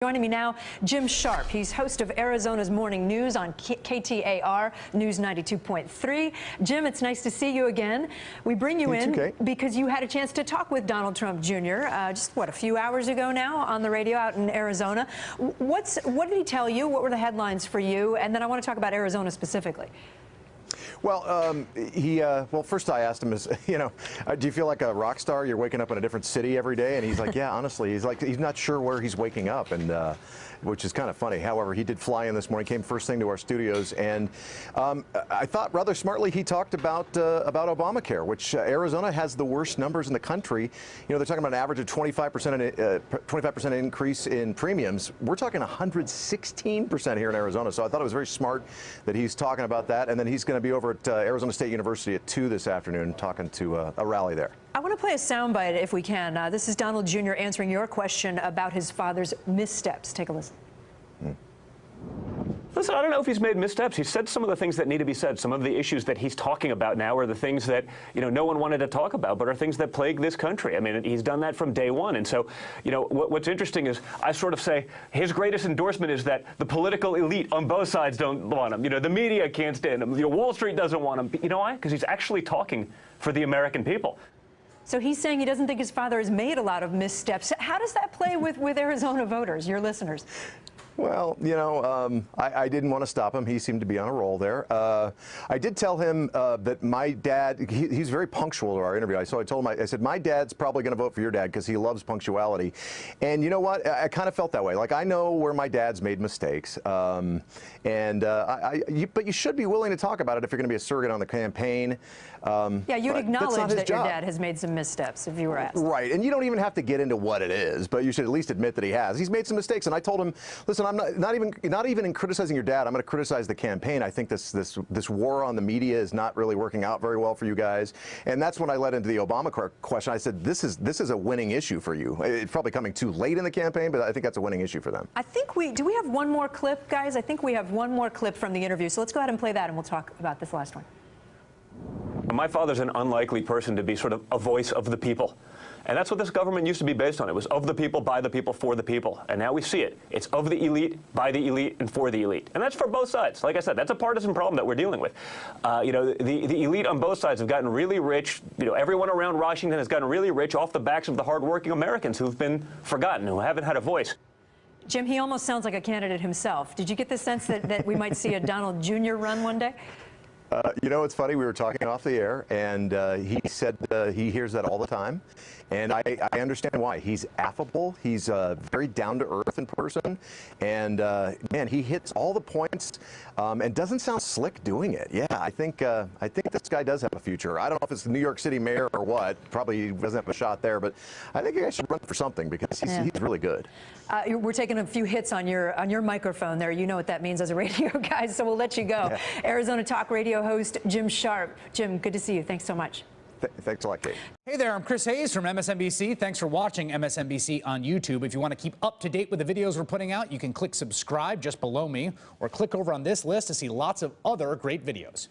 Joining me now, Jim Sharpe. He's host of Arizona's Morning News on KTAR News 92.3. Jim, it's nice to see you again. We bring you in because you had a chance to talk with Donald Trump Jr. Just, a few hours ago now on the radio out in Arizona. What did he tell you? What were the headlines for you? And then I want to talk about Arizona specifically. Well, well, first I asked him, do you feel like a rock star? You're waking up in a different city every day? And he's like, yeah, honestly, he's not sure where he's waking up, and which is kind of funny. However, he did fly in this morning, came first thing to our studios, and I thought rather smartly he talked about Obamacare, which Arizona has the worst numbers in the country. They're talking about an average of 25% increase in premiums. We're talking 116% here in Arizona. So I thought it was very smart that he's talking about that, and then he's going to be over at Arizona State University at 2 this afternoon talking to a rally there. I want to play a soundbite if we can. This is Donald Jr. answering your question about his father's missteps. Take a listen. Listen, I don't know if he's made missteps. He's said some of the things that need to be said. Some of the issues that he's talking about now are the things that, no one wanted to talk about, but are things that plague this country. I mean, he's done that from day one. And so, what's interesting is I sort of say his greatest endorsement is that the political elite on both sides don't want him. The media can't stand him. Wall Street doesn't want him. You know why? Because he's actually talking for the American people. So he's saying he doesn't think his father has made a lot of missteps. How does that play with Arizona voters, your listeners? Well, I didn't want to stop him. He seemed to be on a roll there. I did tell him that my dad, he's very punctual to our interview. So I told him, I said, my dad's probably going to vote for your dad because he loves punctuality. And you know what? I kind of felt that way. Like, I know where my dad's made mistakes. But you should be willing to talk about it if you're going to be a surrogate on the campaign. Yeah, you'd acknowledge that your dad has made some missteps if you were asked. Right. And you don't even have to get into what it is, but you should at least admit that he has. He's made some mistakes. And I told him, listen, I'm not even in criticizing your dad. I'm going to criticize the campaign. I think this war on the media is not really working out very well for you guys. And that's when I led into the Obamacare question. I said, this is a winning issue for you. It's probably coming too late in the campaign, but I think that's a winning issue for them. I think do we have one more clip, guys? I think we have one more clip from the interview. So let's go ahead and play that, and we'll talk about this last one. My father's an unlikely person to be sort of a voice of the people. And that's what this government used to be based on. It was of the people, by the people, for the people. And now we see it. It's of the elite, by the elite, and for the elite. And that's for both sides. Like I said, that's a partisan problem that we're dealing with. The elite on both sides have gotten really rich. Everyone around Washington has gotten really rich off the backs of the hardworking Americans who've been forgotten, who haven't had a voice. Jim, he almost sounds like a candidate himself. Did you get the sense that we might see a Donald Jr. run one day? It's funny, we were talking off the air, and he said he hears that all the time, and I understand why. He's affable, he's very down-to-earth in person, and man, he hits all the points and doesn't sound slick doing it. Yeah, I think this guy does have a future. I don't know if it's the New York City mayor or what. Probably doesn't have a shot there, but I think he should run for something because he's really good. We're taking a few hits on your microphone there. You know what that means as a radio guy, so we'll let you go. Yeah. Arizona Talk Radio host Jim Sharpe. Jim, good to see you. Thanks so much. Thanks a lot, Kate. Hey there, I'm Chris Hayes from MSNBC. Thanks for watching MSNBC on YouTube. If you want to keep up to date with the videos we're putting out, you can click subscribe just below me or click over on this list to see lots of other great videos.